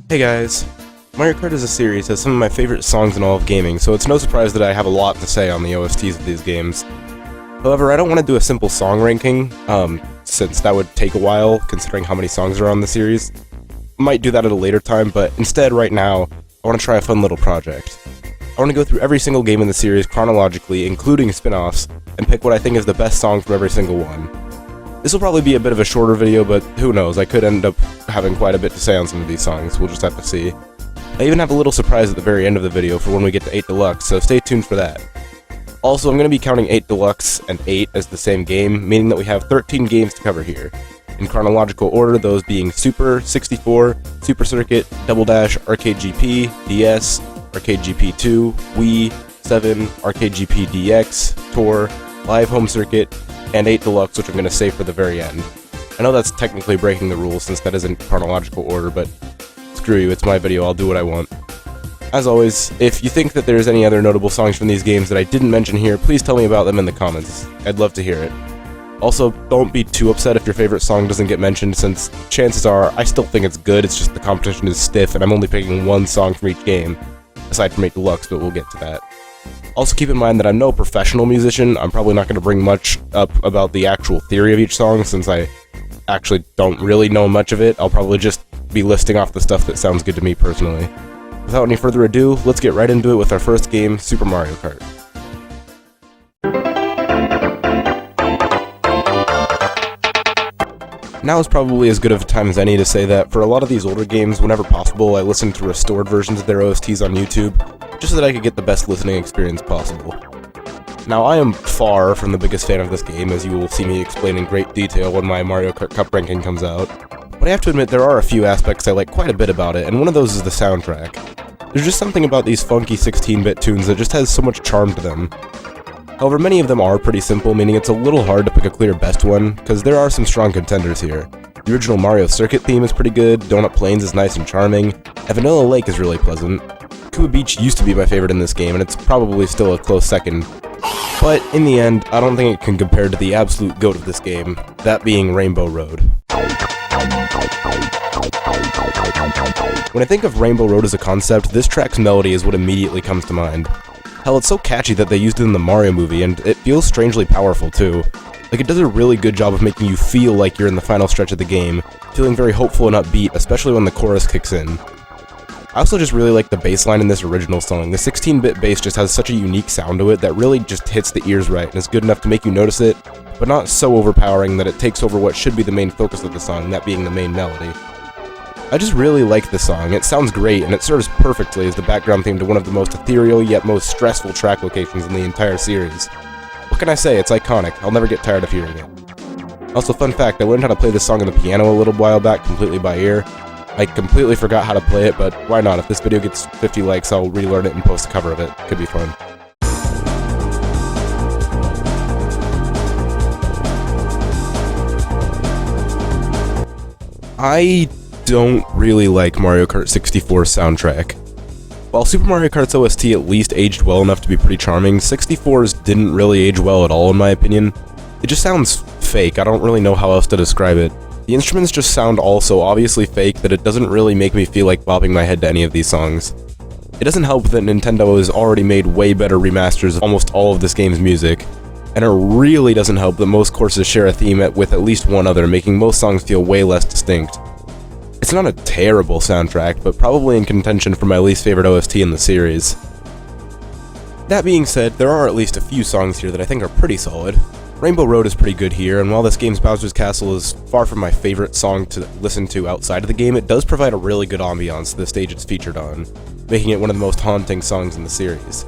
Hey guys, Mario Kart as a series has some of my favorite songs in all of gaming, so it's no surprise that I have a lot to say on the OSTs of these games. However, I don't want to do a simple song ranking, since that would take a while, considering how many songs are on the series. Might do that at a later time, but instead, right now, I want to try a fun little project. I want to go through every single game in the series chronologically, including spin-offs, and pick what I think is the best song from every single one. This will probably be a bit of a shorter video, but who knows, I could end up having quite a bit to say on some of these songs, we'll just have to see. I even have a little surprise at the very end of the video for when we get to 8 Deluxe, so stay tuned for that. Also, I'm going to be counting 8 Deluxe and 8 as the same game, meaning that we have 13 games to cover here. In chronological order, those being Super, 64, Super Circuit, Double Dash, Arcade GP, DS, Arcade GP 2, Wii, 7, Arcade GP DX, Tour, Live Home Circuit, and 8 Deluxe, which I'm going to save for the very end. I know that's technically breaking the rules since that isn't chronological order, but screw you, it's my video, I'll do what I want. As always, if you think that there's any other notable songs from these games that I didn't mention here, please tell me about them in the comments. I'd love to hear it. Also, don't be too upset if your favorite song doesn't get mentioned, since chances are I still think it's good, it's just the competition is stiff and I'm only picking one song from each game, aside from 8 Deluxe, but we'll get to that. Also keep in mind that I'm no professional musician. I'm probably not going to bring much up about the actual theory of each song, since I actually don't really know much of it. I'll probably just be listing off the stuff that sounds good to me personally. Without any further ado, let's get right into it with our first game, Super Mario Kart. Now is probably as good of a time as any to say that for a lot of these older games, whenever possible, I listen to restored versions of their OSTs on YouTube, just so that I could get the best listening experience possible. Now, I am far from the biggest fan of this game, as you will see me explain in great detail when my Mario Kart Cup ranking comes out, but I have to admit there are a few aspects I like quite a bit about it, and one of those is the soundtrack. There's just something about these funky 16-bit tunes that just has so much charm to them. However, many of them are pretty simple, meaning it's a little hard to pick a clear best one, because there are some strong contenders here. The original Mario Circuit theme is pretty good, Donut Plains is nice and charming, and Vanilla Lake is really pleasant. Cuba Beach used to be my favorite in this game, and it's probably still a close second. But in the end, I don't think it can compare to the absolute GOAT of this game, that being Rainbow Road. When I think of Rainbow Road as a concept, this track's melody is what immediately comes to mind. Hell, it's so catchy that they used it in the Mario movie, and it feels strangely powerful too. Like, it does a really good job of making you feel like you're in the final stretch of the game, feeling very hopeful and upbeat, especially when the chorus kicks in. I also just really like the bass line in this original song. The 16-bit bass just has such a unique sound to it that really just hits the ears right and is good enough to make you notice it, but not so overpowering that it takes over what should be the main focus of the song, that being the main melody. I just really like this song. It sounds great, and it serves perfectly as the background theme to one of the most ethereal yet most stressful track locations in the entire series. What can I say, it's iconic, I'll never get tired of hearing it. Also, fun fact, I learned how to play this song on the piano a little while back, completely by ear. I completely forgot how to play it, but why not? If this video gets 50 likes, I'll relearn it and post a cover of it. Could be fun. I don't really like Mario Kart 64's soundtrack. While Super Mario Kart's OST at least aged well enough to be pretty charming, 64's didn't really age well at all in my opinion. It just sounds fake, I don't really know how else to describe it. The instruments just sound all so obviously fake that it doesn't really make me feel like bopping my head to any of these songs. It doesn't help that Nintendo has already made way better remasters of almost all of this game's music, and it really doesn't help that most courses share a theme with at least one other, making most songs feel way less distinct. It's not a terrible soundtrack, but probably in contention for my least favorite OST in the series. That being said, there are at least a few songs here that I think are pretty solid. Rainbow Road is pretty good here, and while this game's Bowser's Castle is far from my favorite song to listen to outside of the game, it does provide a really good ambiance to the stage it's featured on, making it one of the most haunting songs in the series.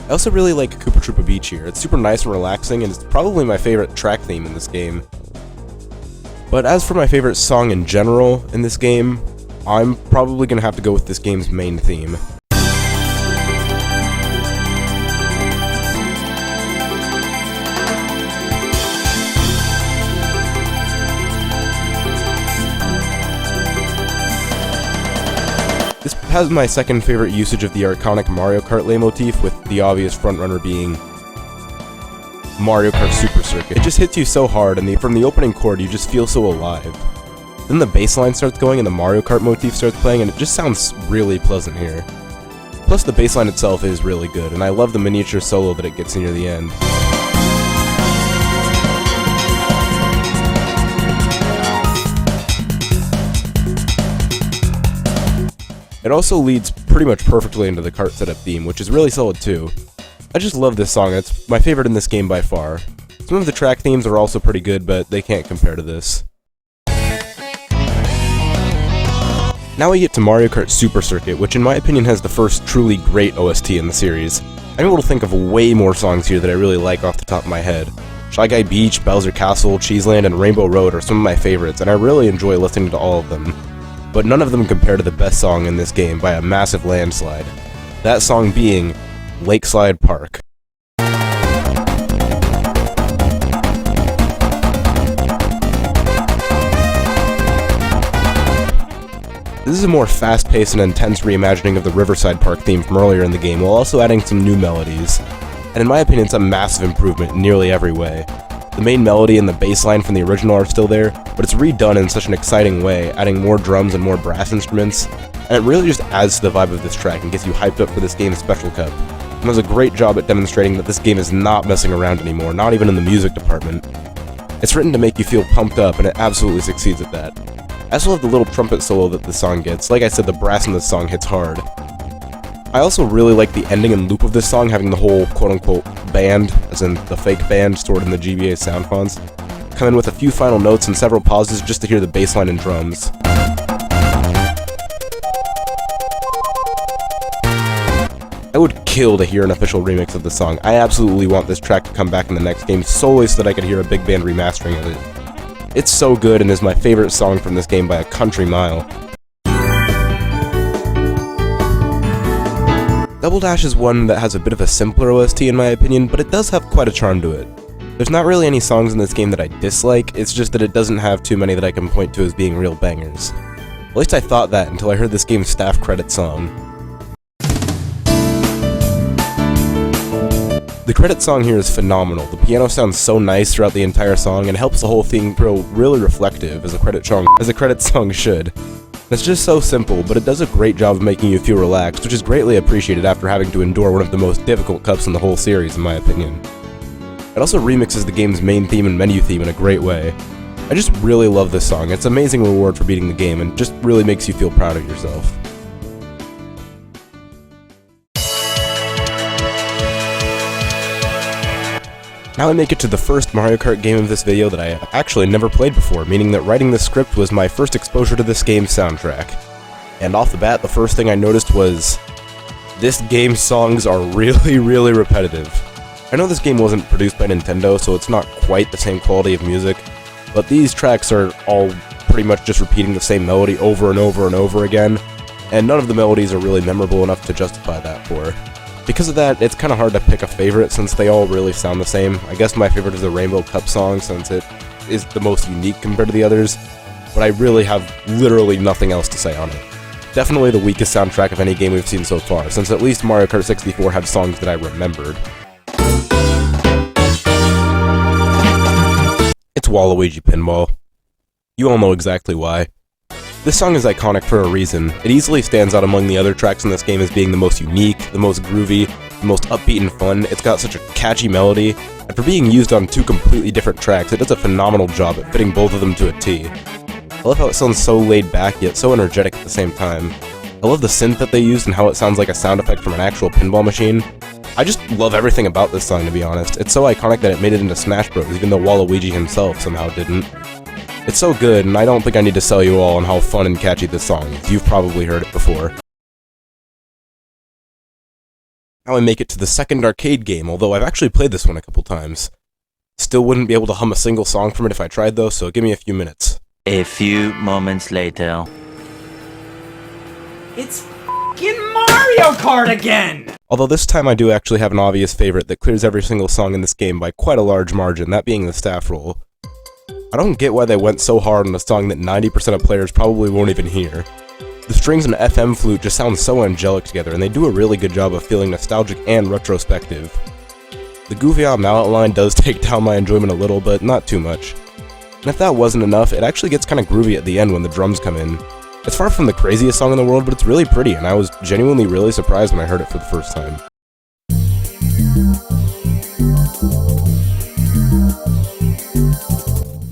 I also really like Koopa Troopa Beach here. It's super nice and relaxing, and it's probably my favorite track theme in this game. But as for my favorite song in general in this game, I'm probably going to have to go with this game's main theme. This has my second favorite usage of the iconic Mario Kart leitmotif, with the obvious frontrunner being Mario Kart Super Circuit. It just hits you so hard, and from the opening chord, you just feel so alive. Then the bass line starts going and the Mario Kart motif starts playing, and it just sounds really pleasant here. Plus the bass line itself is really good, and I love the miniature solo that it gets near the end. It also leads pretty much perfectly into the Kart setup theme, which is really solid too. I just love this song, it's my favorite in this game by far. Some of the track themes are also pretty good, but they can't compare to this. Now we get to Mario Kart Super Circuit, which in my opinion has the first truly great OST in the series. I'm able to think of way more songs here that I really like off the top of my head. Shy Guy Beach, Bowser Castle, Cheeseland, and Rainbow Road are some of my favorites, and I really enjoy listening to all of them. But none of them compare to the best song in this game by a massive landslide. That song being Lakeside Park. This is a more fast-paced and intense reimagining of the Riverside Park theme from earlier in the game, while also adding some new melodies. And in my opinion, it's a massive improvement in nearly every way. The main melody and the bass line from the original are still there, but it's redone in such an exciting way, adding more drums and more brass instruments, and it really just adds to the vibe of this track and gets you hyped up for this game's Special Cup. And does a great job at demonstrating that this game is not messing around anymore, not even in the music department. It's written to make you feel pumped up, and it absolutely succeeds at that. I also love the little trumpet solo that the song gets. Like I said, the brass in this song hits hard. I also really like the ending and loop of this song, having the whole quote-unquote band, as in the fake band stored in the GBA sound fonts, come in with a few final notes and several pauses just to hear the bass line and drums. I would kill to hear an official remix of the song. I absolutely want this track to come back in the next game solely so that I could hear a big band remastering of it. It's so good and is my favorite song from this game by a country mile. Double Dash is one that has a bit of a simpler OST in my opinion, but it does have quite a charm to it. There's not really any songs in this game that I dislike, it's just that it doesn't have too many that I can point to as being real bangers. At least I thought that until I heard this game's staff credit song. The credit song here is phenomenal. The piano sounds so nice throughout the entire song and helps the whole thing feel really reflective as a credit song should. It's just so simple, but it does a great job of making you feel relaxed, which is greatly appreciated after having to endure one of the most difficult cups in the whole series, in my opinion. It also remixes the game's main theme and menu theme in a great way. I just really love this song. It's an amazing reward for beating the game and just really makes you feel proud of yourself. Now I make it to the first Mario Kart game of this video that I have actually never played before, meaning that writing this script was my first exposure to this game's soundtrack. And off the bat, the first thing I noticed was, this game's songs are really repetitive. I know this game wasn't produced by Nintendo, so it's not quite the same quality of music, but these tracks are all pretty much just repeating the same melody over and over and over again, and none of the melodies are really memorable enough to justify that for. Because of that, it's kind of hard to pick a favorite since they all really sound the same. I guess my favorite is the Rainbow Cup song since it is the most unique compared to the others, but I really have literally nothing else to say on it. Definitely the weakest soundtrack of any game we've seen so far, since at least Mario Kart 64 had songs that I remembered. It's Waluigi Pinball. You all know exactly why. This song is iconic for a reason. It easily stands out among the other tracks in this game as being the most unique, the most groovy, the most upbeat and fun. It's got such a catchy melody, and for being used on two completely different tracks, it does a phenomenal job at fitting both of them to a T. I love how it sounds so laid back, yet so energetic at the same time. I love the synth that they used and how it sounds like a sound effect from an actual pinball machine. I just love everything about this song, to be honest. It's so iconic that it made it into Smash Bros, even though Waluigi himself somehow didn't. It's so good, and I don't think I need to sell you all on how fun and catchy this song is. You've probably heard it before. Now I make it to the second arcade game, although I've actually played this one a couple times. Still wouldn't be able to hum a single song from it if I tried though, so give me a few minutes. A few moments later. It's f***ing Mario Kart again! Although this time I do actually have an obvious favorite that clears every single song in this game by quite a large margin, that being the staff roll. I don't get why they went so hard on a song that 90% of players probably won't even hear. The strings and FM flute just sound so angelic together, and they do a really good job of feeling nostalgic and retrospective. The goofy mallet line does take down my enjoyment a little, but not too much. And if that wasn't enough, it actually gets kinda groovy at the end when the drums come in. It's far from the craziest song in the world, but it's really pretty, and I was genuinely really surprised when I heard it for the first time.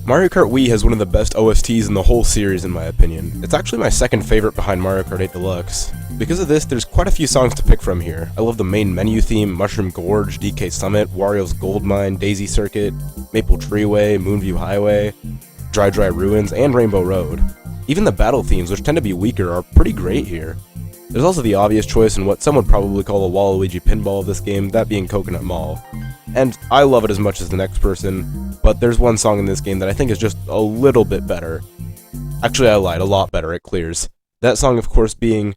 Mario Kart Wii has one of the best OSTs in the whole series in my opinion. It's actually my second favorite behind Mario Kart 8 Deluxe. Because of this, there's quite a few songs to pick from here. I love the main menu theme, Mushroom Gorge, DK Summit, Wario's Gold Mine, Daisy Circuit, Maple Treeway, Moonview Highway, Dry Dry Ruins, and Rainbow Road. Even the battle themes, which tend to be weaker, are pretty great here. There's also the obvious choice in what some would probably call a Waluigi pinball of this game, that being Coconut Mall. And I love it as much as the next person, but there's one song in this game that I think is just a little bit better. Actually, I lied, a lot better, it clears. That song, of course, being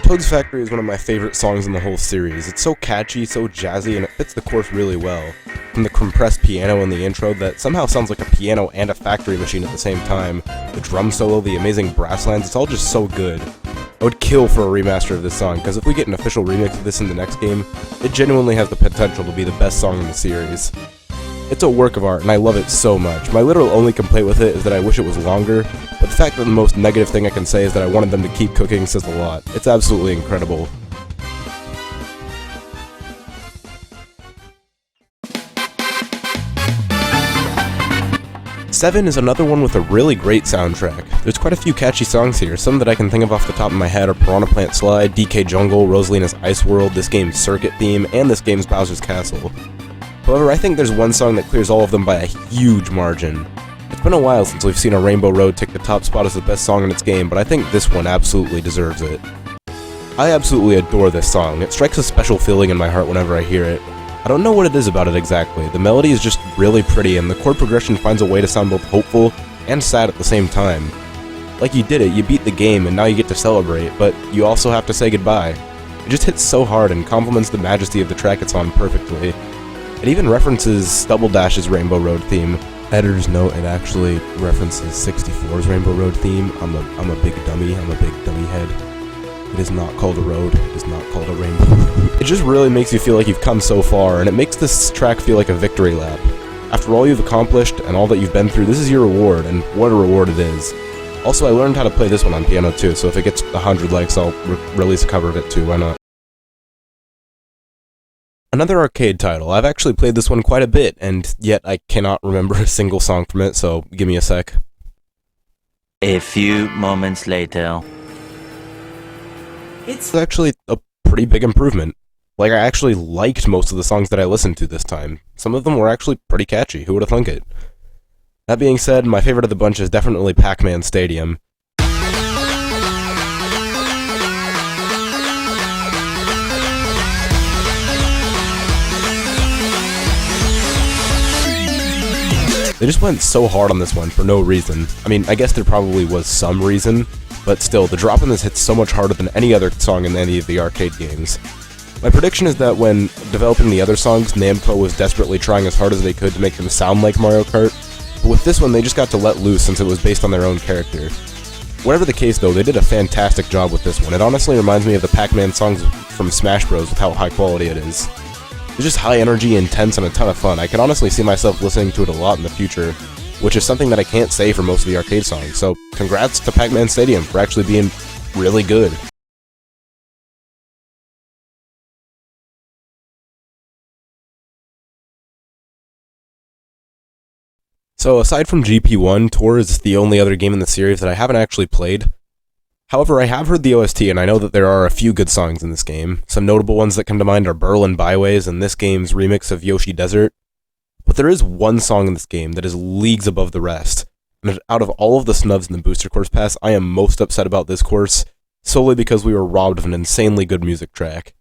Toad's Factory is one of my favorite songs in the whole series. It's so catchy, so jazzy, and it fits the course really well. From the compressed piano in the intro that somehow sounds like a piano and a factory machine at the same time, the drum solo, the amazing brass lines, it's all just so good. I would kill for a remaster of this song, because if we get an official remix of this in the next game, it genuinely has the potential to be the best song in the series. It's a work of art, and I love it so much. My literal only complaint with it is that I wish it was longer, but the fact that the most negative thing I can say is that I wanted them to keep cooking says a lot. It's absolutely incredible. Seven is another one with a really great soundtrack. There's quite a few catchy songs here. Some that I can think of off the top of my head are Piranha Plant Slide, DK Jungle, Rosalina's Ice World, this game's Circuit theme, and this game's Bowser's Castle. However, I think there's one song that clears all of them by a huge margin. It's been a while since we've seen a Rainbow Road take the top spot as the best song in its game, but I think this one absolutely deserves it. I absolutely adore this song. It strikes a special feeling in my heart whenever I hear it. I don't know what it is about it exactly. The melody is just really pretty, and the chord progression finds a way to sound both hopeful and sad at the same time. Like you did it, you beat the game, and now you get to celebrate, but you also have to say goodbye. It just hits so hard and complements the majesty of the track it's on perfectly. It even references Double Dash's Rainbow Road theme. Editor's note, it actually references 64's Rainbow Road theme. I'm a big dummy, I'm a big dummy head. It is not called a road, it is not called a rainbow road. It just really makes you feel like you've come so far, and it makes this track feel like a victory lap. After all you've accomplished and all that you've been through, this is your reward, and what a reward it is. Also, I learned how to play this one on piano too, so if it gets 100 likes, I'll release a cover of it too, why not? Another arcade title. I've actually played this one quite a bit, and yet I cannot remember a single song from it, so give me a sec. A few moments later. It's actually a pretty big improvement. Like, I actually liked most of the songs that I listened to this time. Some of them were actually pretty catchy, who would have thunk it? That being said, my favorite of the bunch is definitely Pac-Man Stadium. They just went so hard on this one for no reason. I mean, I guess there probably was some reason, but still, the drop in this hits so much harder than any other song in any of the arcade games. My prediction is that when developing the other songs, Namco was desperately trying as hard as they could to make them sound like Mario Kart, but with this one they just got to let loose since it was based on their own character. Whatever the case though, they did a fantastic job with this one. It honestly reminds me of the Pac-Man songs from Smash Bros. With how high quality it is. It's just high energy, intense, and a ton of fun. I can honestly see myself listening to it a lot in the future, which is something that I can't say for most of the arcade songs, so congrats to Pac-Man Stadium for actually being really good. So aside from GP1, Tour is the only other game in the series that I haven't actually played. However, I have heard the OST, and I know that there are a few good songs in this game. Some notable ones that come to mind are Berlin Byways and this game's remix of Yoshi Desert. But there is one song in this game that is leagues above the rest. And out of all of the snubs in the Booster Course Pass, I am most upset about this course, solely because we were robbed of an insanely good music track.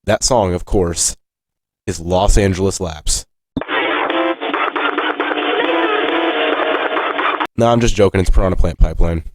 That song, of course, is Los Angeles Laps. Nah, I'm just joking, it's Piranha Plant Pipeline.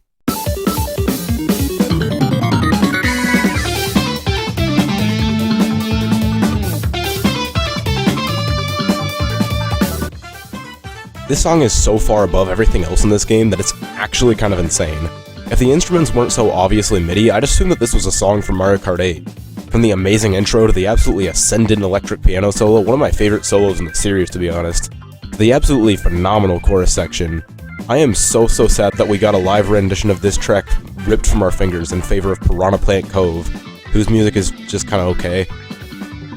This song is so far above everything else in this game that it's actually kind of insane. If the instruments weren't so obviously MIDI, I'd assume that this was a song from Mario Kart 8. From the amazing intro to the absolutely ascendant electric piano solo, one of my favorite solos in the series to be honest, to the absolutely phenomenal chorus section. I am so sad that we got a live rendition of this track ripped from our fingers in favor of Piranha Plant Cove, whose music is just kinda okay.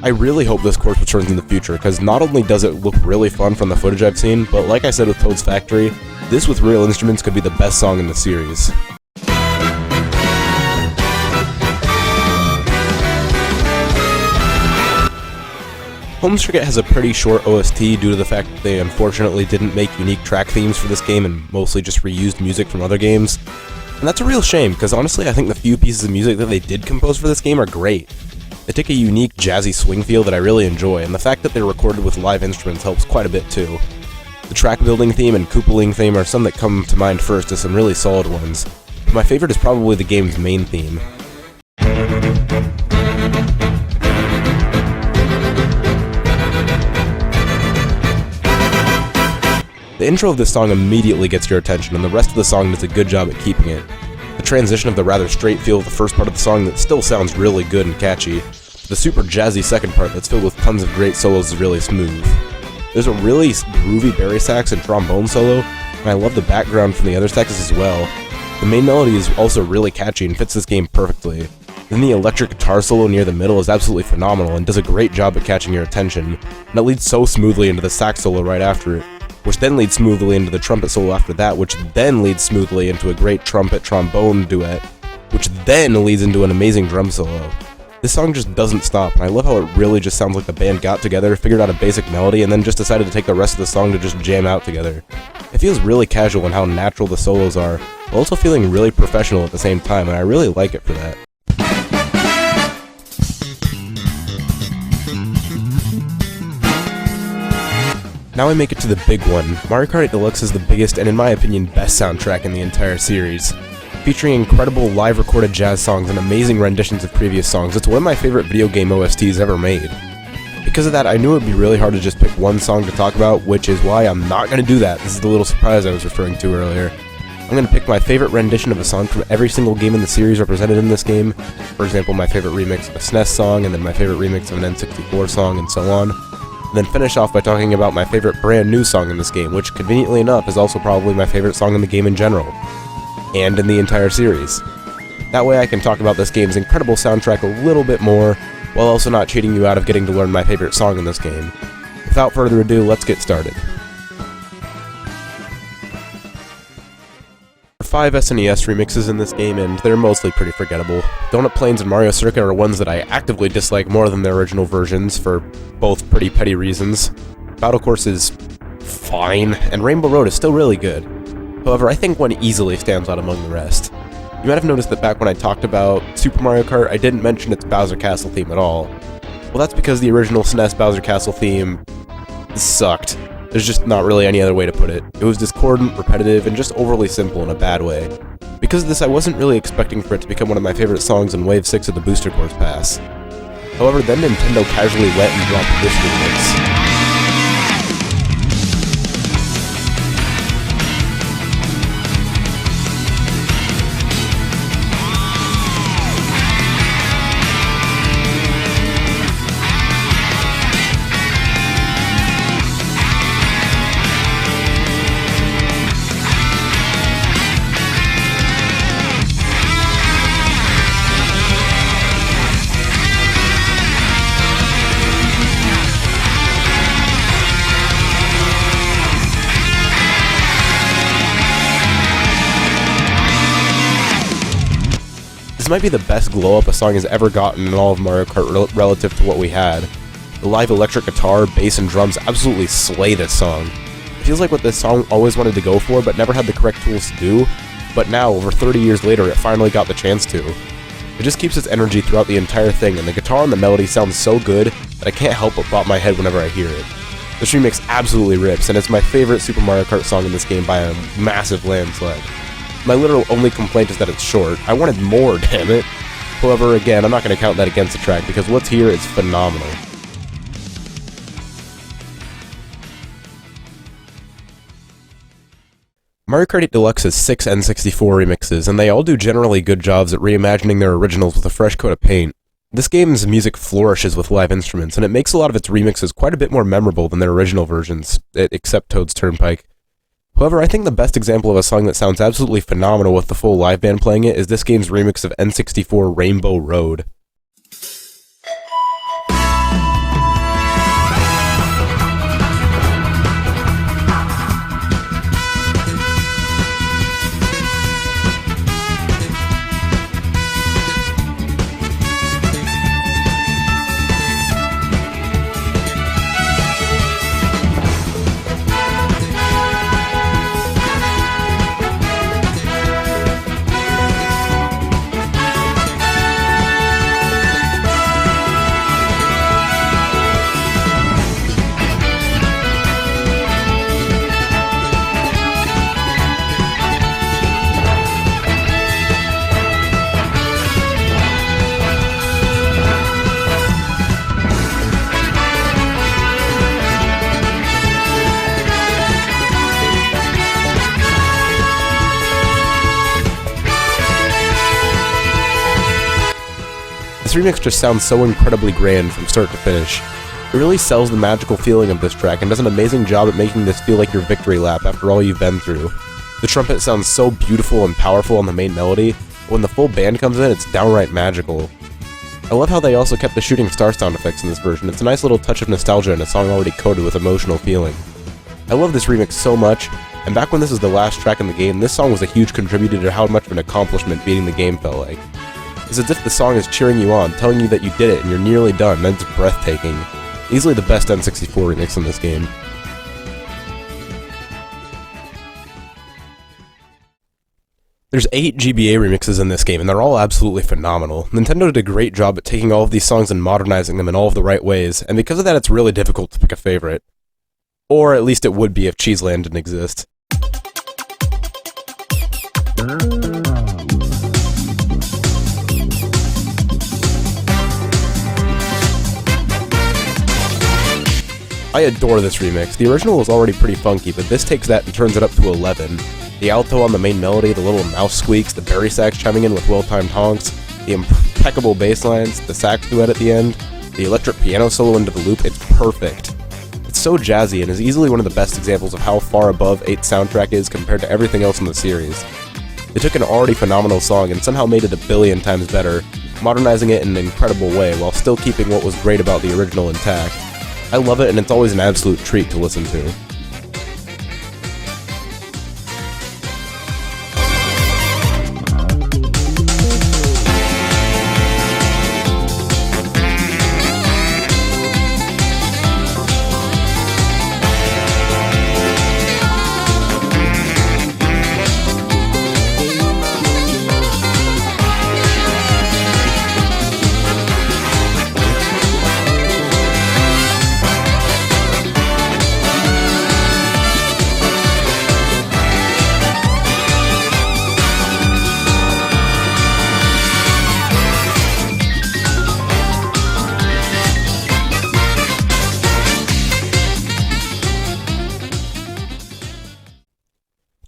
I really hope this course returns in the future, because not only does it look really fun from the footage I've seen, but like I said with Toad's Factory, this with real instruments could be the best song in the series. Home Circuit has a pretty short OST due to the fact that they unfortunately didn't make unique track themes for this game and mostly just reused music from other games. And that's a real shame, because honestly I think the few pieces of music that they did compose for this game are great. They take a unique jazzy swing feel that I really enjoy, and the fact that they're recorded with live instruments helps quite a bit too. The track building theme and Koopaling theme are some that come to mind first as some really solid ones. But my favorite is probably the game's main theme. The intro of this song immediately gets your attention, and the rest of the song does a good job at keeping it. The transition of the rather straight feel of the first part of the song that still sounds really good and catchy, the super jazzy second part that's filled with tons of great solos is really smooth. There's a really groovy bari sax and trombone solo, and I love the background from the other saxes as well. The main melody is also really catchy and fits this game perfectly. Then the electric guitar solo near the middle is absolutely phenomenal and does a great job at catching your attention, and it leads so smoothly into the sax solo right after it, which then leads smoothly into the trumpet solo after that, which then leads smoothly into a great trumpet-trombone duet, which then leads into an amazing drum solo. This song just doesn't stop, and I love how it really just sounds like the band got together, figured out a basic melody, and then just decided to take the rest of the song to just jam out together. It feels really casual in how natural the solos are, while also feeling really professional at the same time, and I really like it for that. Now I make it to the big one. Mario Kart 8 Deluxe is the biggest and in my opinion best soundtrack in the entire series. Featuring incredible live recorded jazz songs and amazing renditions of previous songs, it's one of my favorite video game OSTs ever made. Because of that, I knew it would be really hard to just pick one song to talk about, which is why I'm not going to do that. This is the little surprise I was referring to earlier. I'm going to pick my favorite rendition of a song from every single game in the series represented in this game. For example, my favorite remix of a SNES song, and then my favorite remix of an N64 song, and so on. Then finish off by talking about my favorite brand new song in this game, which conveniently enough is also probably my favorite song in the game in general, and in the entire series. That way I can talk about this game's incredible soundtrack a little bit more, while also not cheating you out of getting to learn my favorite song in this game. Without further ado, let's get started. There are 5 SNES remixes in this game, and they're mostly pretty forgettable. Donut Plains and Mario Circuit are ones that I actively dislike more than their original versions, for both pretty petty reasons. Battle Course is fine, and Rainbow Road is still really good. However, I think one easily stands out among the rest. You might have noticed that back when I talked about Super Mario Kart, I didn't mention its Bowser Castle theme at all. Well, that's because the original SNES Bowser Castle theme sucked. There's just not really any other way to put it. It was discordant, repetitive, and just overly simple in a bad way. Because of this, I wasn't really expecting for it to become one of my favorite songs in Wave 6 of the Booster Course Pass. However, then Nintendo casually went and dropped this remix. This might be the best glow-up a song has ever gotten in all of Mario Kart relative to what we had. The live electric guitar, bass, and drums absolutely slay this song. It feels like what this song always wanted to go for, but never had the correct tools to do, but now, over 30 years later, it finally got the chance to. It just keeps its energy throughout the entire thing, and the guitar and the melody sound so good that I can't help but bop my head whenever I hear it. This remix absolutely rips, and it's my favorite Super Mario Kart song in this game by a massive landslide. My literal only complaint is that it's short. I wanted more, damn it. However, again, I'm not going to count that against the track, because what's here is phenomenal. Mario Kart 8 Deluxe has 6 N64 remixes, and they all do generally good jobs at reimagining their originals with a fresh coat of paint. This game's music flourishes with live instruments, and it makes a lot of its remixes quite a bit more memorable than their original versions, except Toad's Turnpike. However, I think the best example of a song that sounds absolutely phenomenal with the full live band playing it is this game's remix of N64 Rainbow Road. This remix just sounds so incredibly grand from start to finish. It really sells the magical feeling of this track and does an amazing job at making this feel like your victory lap after all you've been through. The trumpet sounds so beautiful and powerful on the main melody, but when the full band comes in, it's downright magical. I love how they also kept the shooting star sound effects in this version. It's a nice little touch of nostalgia in a song already coated with emotional feeling. I love this remix so much, and back when this was the last track in the game, this song was a huge contributor to how much of an accomplishment beating the game felt like. It's as if the song is cheering you on, telling you that you did it and you're nearly done, and it's breathtaking. Easily the best N64 remix in this game. There's 8 GBA remixes in this game, and they're all absolutely phenomenal. Nintendo did a great job at taking all of these songs and modernizing them in all of the right ways, and because of that it's really difficult to pick a favorite. Or at least it would be if Cheeseland didn't exist. I adore this remix. The original was already pretty funky, but this takes that and turns it up to 11. The alto on the main melody, the little mouse squeaks, the berry sax chiming in with well-timed honks, the impeccable bass lines, the sax duet at the end, the electric piano solo into the loop, it's perfect. It's so jazzy and is easily one of the best examples of how far above 8's soundtrack is compared to everything else in the series. They took an already phenomenal song and somehow made it a billion times better, modernizing it in an incredible way while still keeping what was great about the original intact. I love it, and it's always an absolute treat to listen to.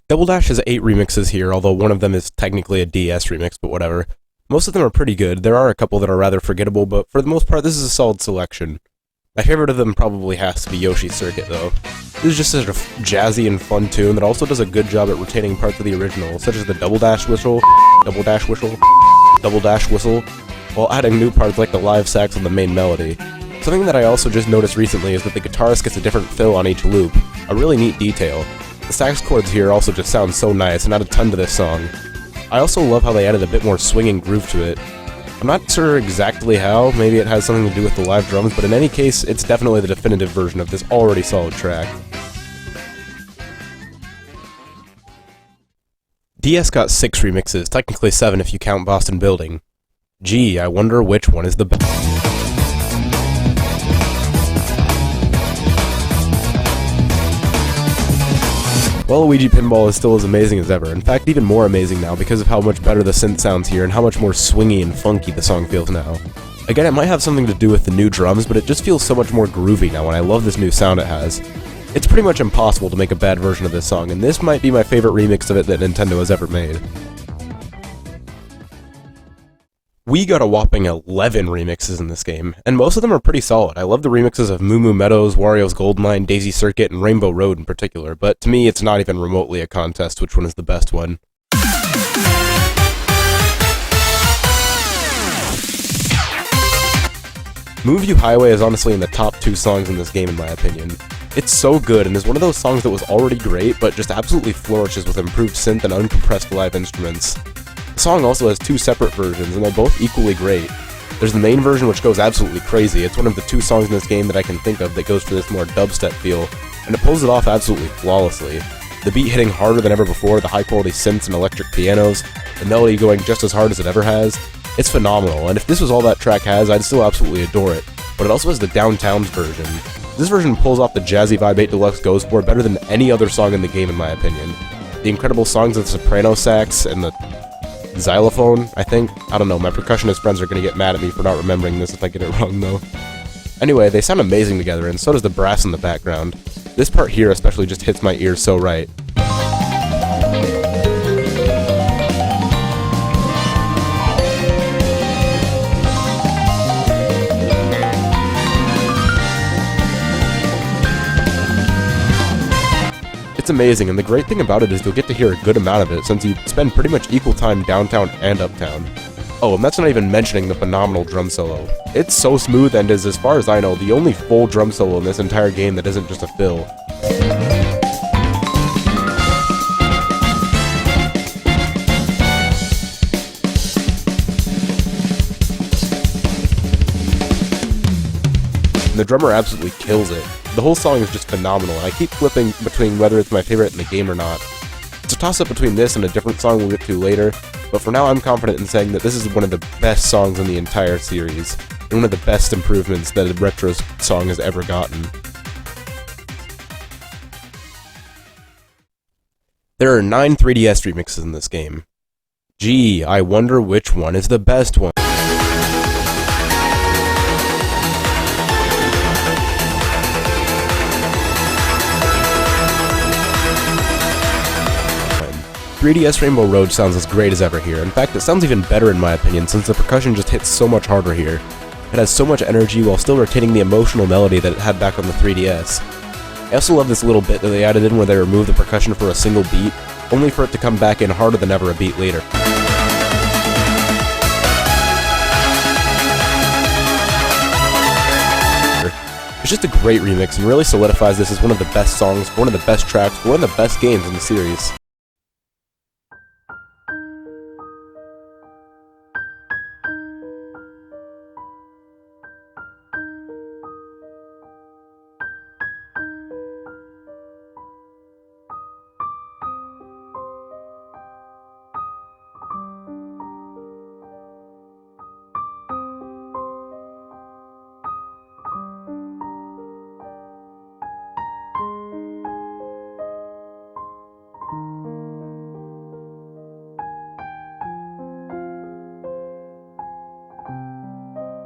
Double Dash has 8 remixes here, although one of them is technically a DS remix, but whatever. Most of them are pretty good. There are a couple that are rather forgettable, but for the most part, this is a solid selection. My favorite of them probably has to be Yoshi's Circuit, though. This is just such a jazzy and fun tune that also does a good job at retaining parts of the original, such as the double dash whistle, double dash whistle, double dash whistle, while adding new parts like the live sax on the main melody. Something that I also just noticed recently is that the guitarist gets a different fill on each loop, a really neat detail. The sax chords here also just sound so nice and add a ton to this song. I also love how they added a bit more swinging groove to it. I'm not sure exactly how, maybe it has something to do with the live drums, but in any case, it's definitely the definitive version of this already solid track. DS got 6 remixes, technically 7 if you count Boston Building. Gee, I wonder which one is the best. Waluigi Pinball is still as amazing as ever, in fact even more amazing now because of how much better the synth sounds here and how much more swingy and funky the song feels now. Again, it might have something to do with the new drums, but it just feels so much more groovy now and I love this new sound it has. It's pretty much impossible to make a bad version of this song, and this might be my favorite remix of it that Nintendo has ever made. We got a whopping 11 remixes in this game, and most of them are pretty solid. I love the remixes of Moo Moo Meadows, Wario's Gold Mine, Daisy Circuit, and Rainbow Road in particular, but to me it's not even remotely a contest which one is the best one. Move You Highway is honestly in the top 2 songs in this game in my opinion. It's so good and is one of those songs that was already great, but just absolutely flourishes with improved synth and uncompressed live instruments. The song also has 2 separate versions, and they're both equally great. There's the main version which goes absolutely crazy. It's one of the 2 songs in this game that I can think of that goes for this more dubstep feel, and it pulls it off absolutely flawlessly. The beat hitting harder than ever before, the high quality synths and electric pianos, the melody going just as hard as it ever has. It's phenomenal, and if this was all that track has, I'd still absolutely adore it. But it also has the Downtowns version. This version pulls off the jazzy vibe 8 Deluxe goes for better than any other song in the game in my opinion. The incredible songs of the soprano sax and the xylophone, I think. I don't know, my percussionist friends are gonna get mad at me for not remembering this if I get it wrong though. Anyway, they sound amazing together, and so does the brass in the background. This part here especially just hits my ears so right. It's amazing, and the great thing about it is you'll get to hear a good amount of it since you spend pretty much equal time downtown and uptown. Oh, and that's not even mentioning the phenomenal drum solo. It's so smooth and is, as far as I know, the only full drum solo in this entire game that isn't just a fill. And the drummer absolutely kills it. The whole song is just phenomenal, and I keep flipping between whether it's my favorite in the game or not. It's a toss-up between this and a different song we'll get to later, but for now I'm confident in saying that this is one of the best songs in the entire series, and one of the best improvements that a retro song has ever gotten. There are 9 3DS remixes in this game. Gee, I wonder which one is the best one. 3DS Rainbow Road sounds as great as ever here. In fact, it sounds even better in my opinion since the percussion just hits so much harder here. It has so much energy while still retaining the emotional melody that it had back on the 3DS. I also love this little bit that they added in where they remove the percussion for a single beat, only for it to come back in harder than ever a beat later. It's just a great remix and really solidifies this as one of the best songs, one of the best tracks, one of the best games in the series.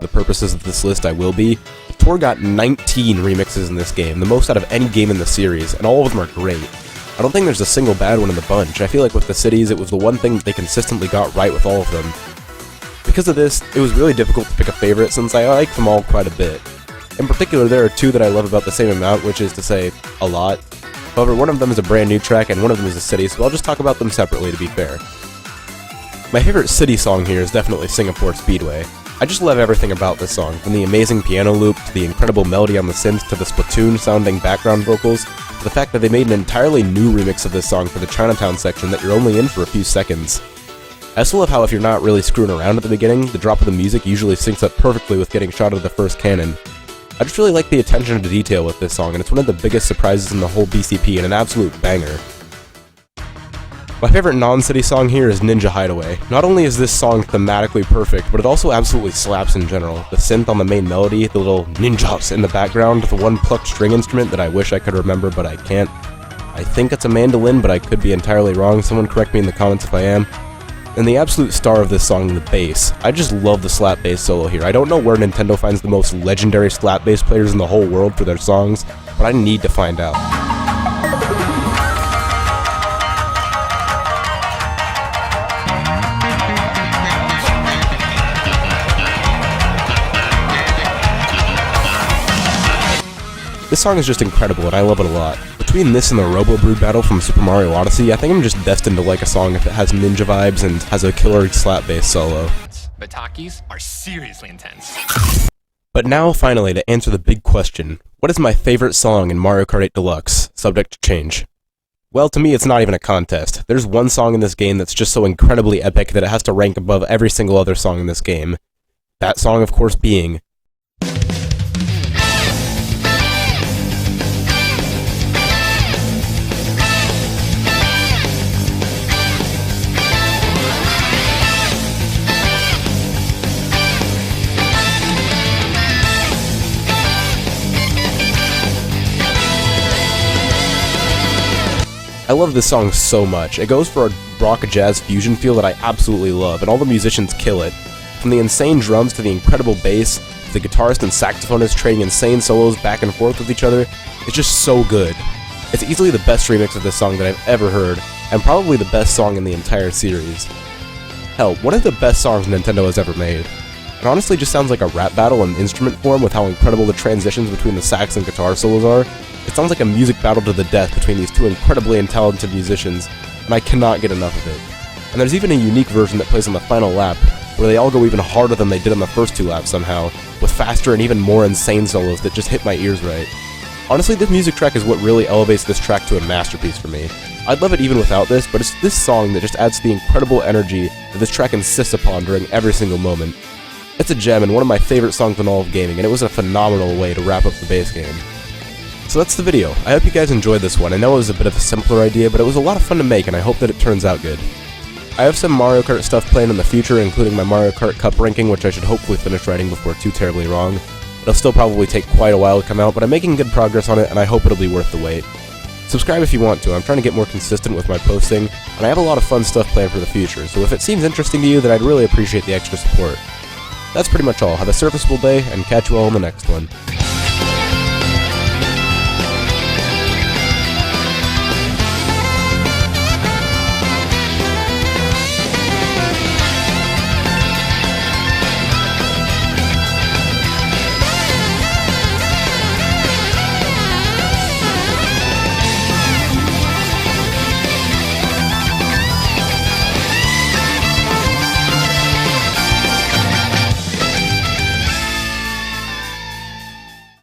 The purposes of this list, I will be. The tour got 19 remixes in this game, the most out of any game in the series, and all of them are great. I don't think there's a single bad one in the bunch. I feel like with the cities, it was the one thing that they consistently got right with all of them. Because of this, it was really difficult to pick a favorite since I like them all quite a bit. In particular, there are 2 that I love about the same amount, which is to say, a lot. However, one of them is a brand new track and one of them is a city, so I'll just talk about them separately to be fair. My favorite city song here is definitely Singapore Speedway. I just love everything about this song, from the amazing piano loop, to the incredible melody on the synth, to the Splatoon-sounding background vocals, to the fact that they made an entirely new remix of this song for the Chinatown section that you're only in for a few seconds. I also love how if you're not really screwing around at the beginning, the drop of the music usually syncs up perfectly with getting shot of the first cannon. I just really like the attention to detail with this song, and it's one of the biggest surprises in the whole BCP and an absolute banger. My favorite non-city song here is Ninja Hideaway. Not only is this song thematically perfect, but it also absolutely slaps in general. The synth on the main melody, the little ninjas in the background, the one plucked string instrument that I wish I could remember but I can't. I think it's a mandolin, but I could be entirely wrong. Someone correct me in the comments if I am. And the absolute star of this song, the bass. I just love the slap bass solo here. I don't know where Nintendo finds the most legendary slap bass players in the whole world for their songs, but I need to find out. This song is just incredible and I love it a lot. Between this and the Robo Brood battle from Super Mario Odyssey, I think I'm just destined to like a song if it has ninja vibes and has a killer slap bass solo. Batakis are seriously intense. But now, finally, to answer the big question, what is my favorite song in Mario Kart 8 Deluxe, subject to change? Well, to me, it's not even a contest. There's one song in this game that's just so incredibly epic that it has to rank above every single other song in this game. That song, of course, being... I love this song so much. It goes for a rock jazz fusion feel that I absolutely love, and all the musicians kill it. From the insane drums to the incredible bass, to the guitarist and saxophonist trading insane solos back and forth with each other, it's just so good. It's easily the best remix of this song that I've ever heard, and probably the best song in the entire series. Hell, one of the best songs Nintendo has ever made. It honestly just sounds like a rap battle in instrument form with how incredible the transitions between the sax and guitar solos are. It sounds like a music battle to the death between these two incredibly talented musicians, and I cannot get enough of it. And there's even a unique version that plays on the final lap, where they all go even harder than they did on the first two laps somehow, with faster and even more insane solos that just hit my ears right. Honestly, this music track is what really elevates this track to a masterpiece for me. I'd love it even without this, but it's this song that just adds to the incredible energy that this track insists upon during every single moment. It's a gem and one of my favorite songs in all of gaming, and it was a phenomenal way to wrap up the base game. So that's the video. I hope you guys enjoyed this one. I know it was a bit of a simpler idea, but it was a lot of fun to make, and I hope that it turns out good. I have some Mario Kart stuff planned in the future, including my Mario Kart Cup ranking, which I should hopefully finish writing before too terribly wrong. It'll still probably take quite a while to come out, but I'm making good progress on it, and I hope it'll be worth the wait. Subscribe if you want to. I'm trying to get more consistent with my posting, and I have a lot of fun stuff planned for the future, so if it seems interesting to you, then I'd really appreciate the extra support. That's pretty much all. Have a serviceable day, and catch you all in the next one.